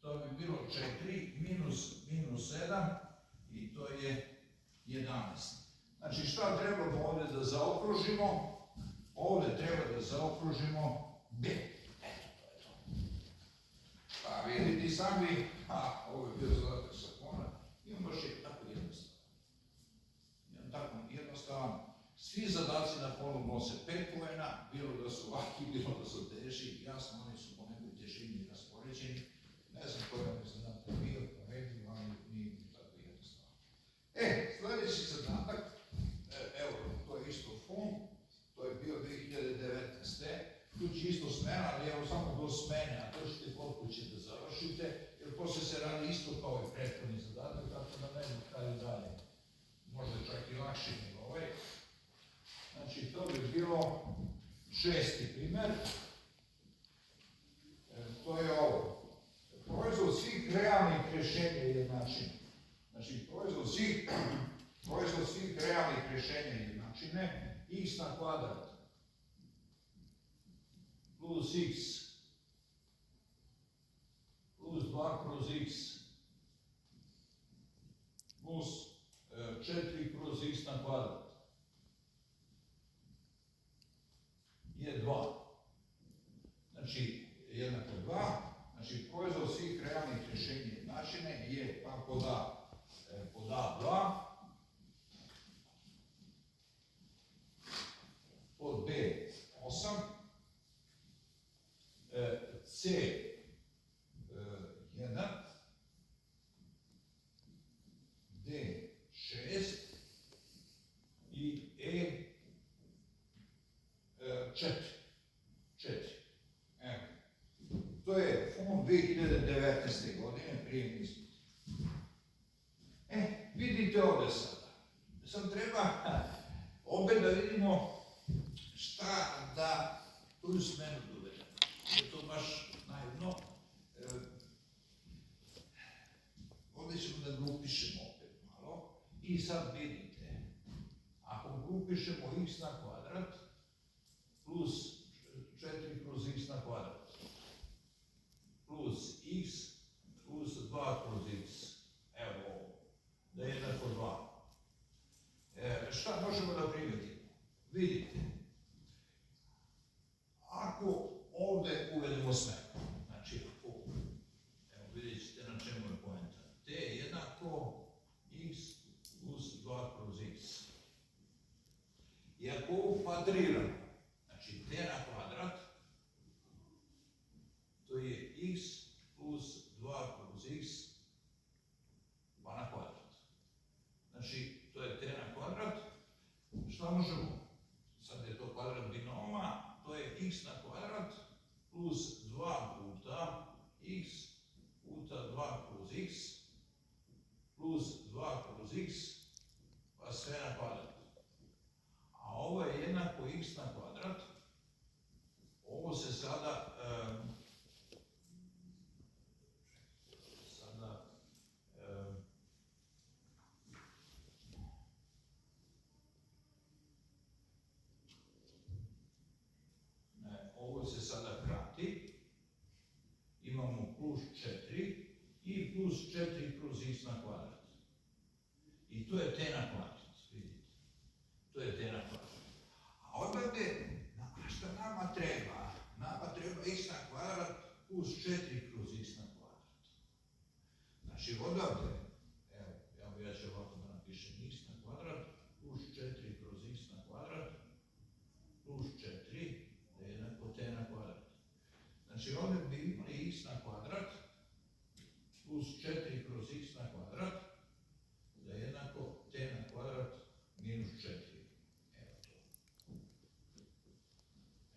to bi bilo 4 minus 7 i to je 11. Znači šta trebamo ovdje da zaokružimo? Ovdje treba da zaokružimo B. Eto, to je to. Pa vidite sami, ovo je bio zadatak sa kona, i on baš je tako jednostavan. Tako jednostavan. Svi zadaci na konu nose 5 poena, bilo da su laki, bilo da su teži, jasno, oni su po nekoj težini raspoređeni. Ne znam koji vam je zadatak bio, po redu, ali nije tako jednostavno. Sljedeći zadatak, evo, to je isto fond, to je bio 2019. Tu će isto smena, ali evo samo do smene, a to ćete kod kuće da završite, jer poslije se radi isto kao i prethodni zadatak, tako da ne znam kada dalje. Možda čak i lakše nego ovaj. Znači, to bi bilo 6. primjer. To je ovo. Proizvod svih realnih rješenja je jednačine. Znači, proizvod svih realnih rješenja je jednačine, x na kvadrat plus x plus 2 kroz x plus 4 kroz x na kvadrat je 2. Znači, jednako 2. Znači, proizvod svih realnih rješenja jednačine je, pa pod A 2, pod B 8, C 1, D 6 i E 4. Evo. To je fond 2019. godine, prijemni ispit. Vidite ovdje sada. Sad treba opet da vidimo šta da tu smenu dovedemo. Je to baš naivno. Ovdje ćemo da grupišemo opet malo. I sad vidite, ako grupišemo x na kvadrat plus 4 kroz x na kvadrat plus x plus 2 kroz x, evo ovo, da je jednako 2. Šta možemo da primijetimo? Vidite, ako ovdje uvedemo smenu, znači ako, evo vidjet ćete na čemu je poenta, t je jednako x plus 2 kroz x. I ako ovo kvadriramo, znači t na kvadrat, to je x plus 2 kroz x pa na kvadrat. Znači, to je t na kvadrat. Šta možemo? Sad je to kvadrat binoma, to je x na kvadrat plus 2 puta x puta 2 kroz x plus 2 kroz x pa sve na kvadrat. A ovo je jednako x na kvadrat. Ovo se sada krati. Imamo plus 4 i plus 4 kroz x na kvadrat. I to je t na kvadrat, vidite. To je t na kvadrat. A odavde, šta nama treba? Nama treba x na kvadrat plus 4 kroz x na kvadrat. Znači odavde, evo ja ću ovako da napišem x na kvadrat plus 4 kroz x na kvadrat plus 4 da je jednako t na kvadrat. Znači ovdje bi imali x na kvadrat plus 4 kroz x na kvadrat da je jednako t na kvadrat minus 4. Evo to.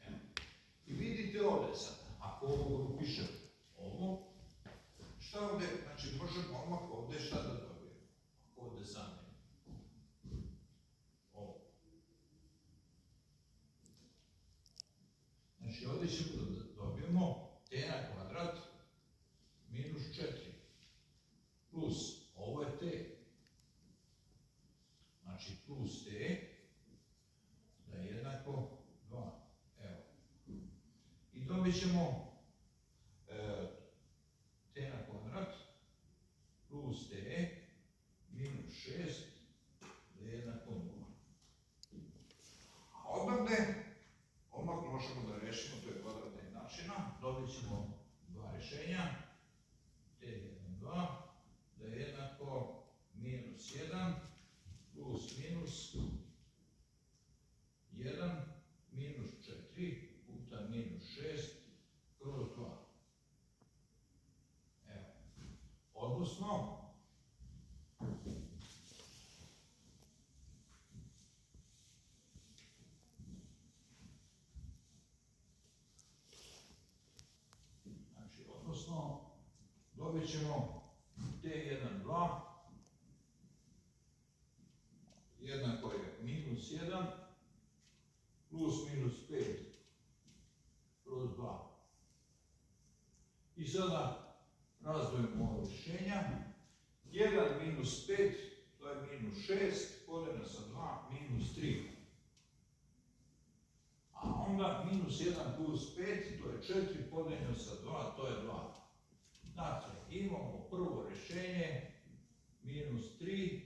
Evo. I vidite ovdje sad, ako ovo grupišemo ovo, šta ovdje, znači možemo odmah ovdje rješenja T1, 2 da je jednako minus 1 plus minus 1 minus 4 puta minus 6 kroz 2. Evo. Odnosno, dobit ćemo T1, 2 jednako je minus 1 plus minus 5 kroz 2. I sada razdvojimo ovo rješenja. 1 minus 5 to je minus 6 podijeljeno sa 2 minus 3. A onda minus 1 plus 5 to je 4 podijeljeno sa 2 to je 2. Dakle, imamo prvo rješenje, minus 3,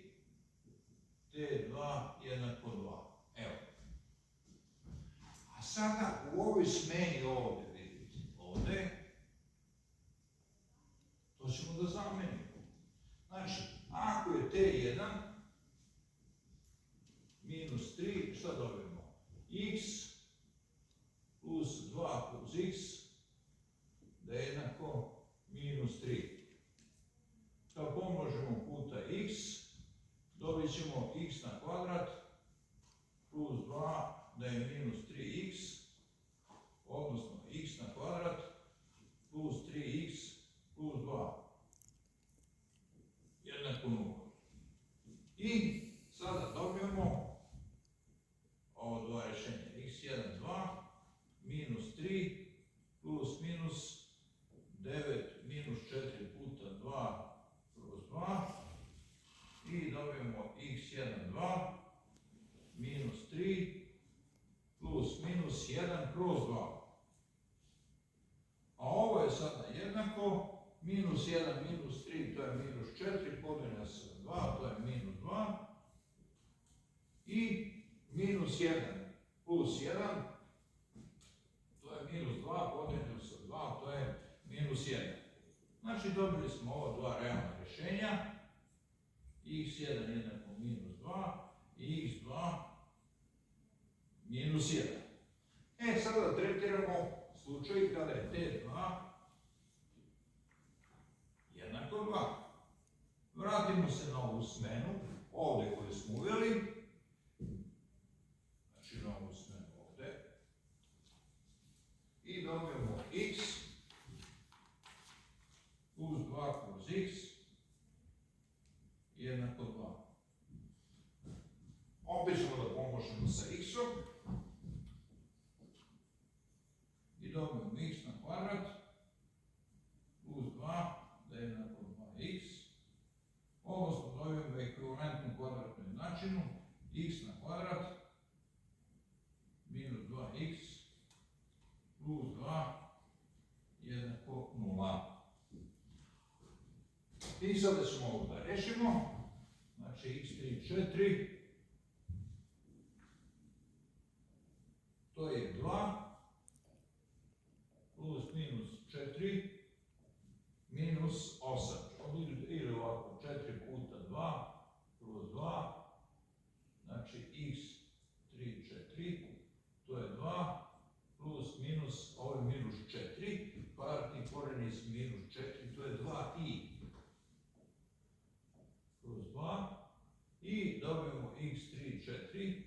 T2 jednako 2. Evo. A sada u ovoj smeni ovdje, vidite, ovdje, to ćemo da zamenimo. Znači, ako je T1, minus 3, šta dobijemo? X plus 2 plus x, da je jednako minus 3. Kad pomnožimo puta x, dobit ćemo x na kvadrat plus 2 da je minus 3x, odnosno x na kvadrat plus 3x plus 2 jednako 0. I sada dobijemo ovo dva rješenja x1, 2 minus 3 plus minus 9 minus 4 puta 2 kroz 2 i dobijemo x1, 2 minus 3 plus minus 1 kroz 2. A ovo je sada jednako minus 1 minus 3 to je minus 4 podijeljeno sa 2 to je minus 2 i minus 1 plus 1 to je minus 2 podijeljeno sa 2 to je minus 1. Znači dobili smo ova dva realna rješenja, x1 jednako minus 2 i x2 minus 1. Sada tretiramo slučaj kada je T2 jednako 2. Vratimo se na ovu smenu, ovdje koju smo uveli, znači na ovu smenu ovdje, i dobijemo x plus 2 kroz x jednako 2. Opet ćemo da pomnožimo sa x-om i dobijemo x na kvadrat plus 2 da je jednako 2x, odnosno dobijemo ekvivalentnu kvadratnu jednačinu x na kvadrat minus 2x plus 2 jednako 0. I sada ćemo ovo da rešimo. Znači x3, 4, to je 2 plus minus 4 minus 8. Ili ovako 4 puta 2 kroz 2, znači x3, 4, to je 2 plus minus, ovo je minus 4, kvadratni koren iz minus 4, to je 2i kroz 2 i dobijemo x3, 4,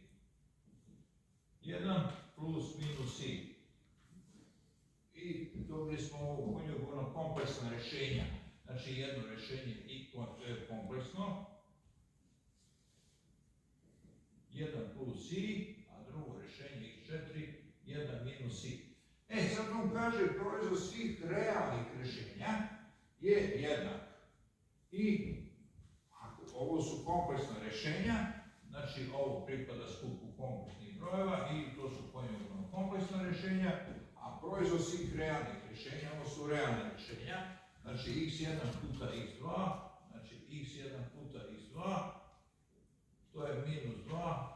1 plus minus i. I dobili smo ovo konjugirano kompleksno rješenja. Znači jedno rješenje i kompleksno, 1 plus i, a drugo rješenje x4, 1 minus i. Sad nam kaže proizvod svih realnih rješenja je jednak. I ovo su kompleksna rješenja, znači ovo pripada skupu kompleksnih brojeva i to su konjugirano kompleksna rješenja, a proizvod svih realnih rješenja, ovo su realne rješenja, znači x1 puta x2, znači x1 puta x2, to je minus 2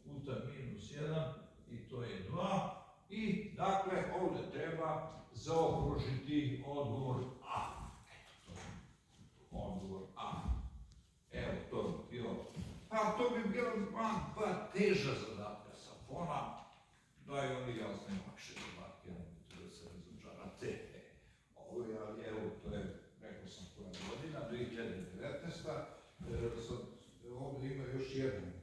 puta minus 1 i to je 2. I dakle ovdje treba zaokružiti odgovor Pa to bi bilo dva teža zadatka sa fona, da i oni jasno lakše zadatke, da se razočarate. Ali evo, to je, rekao sam, koja godina, 2019. Sad ovdje ima još jedan